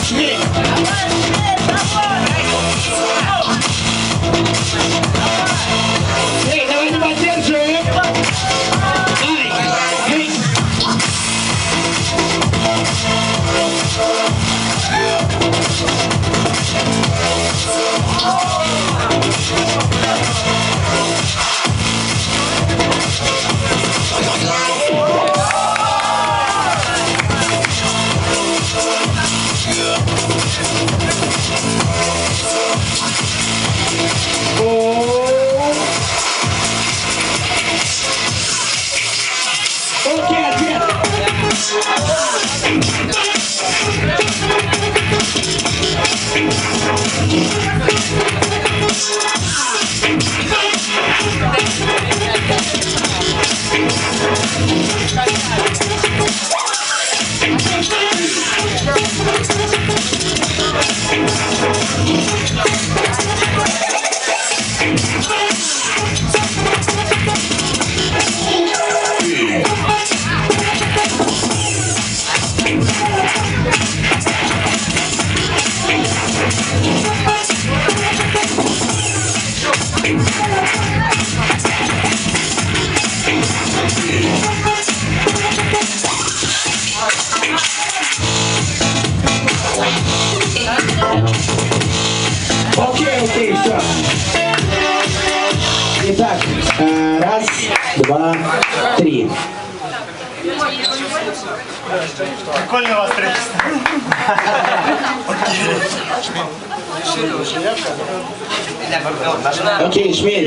Шмель. Эй, давай не поддерживаем. Ай, окей, ответ. Окей, все. Итак, раз, два, три. Прикольно у вас строительство. Окей, Шмель.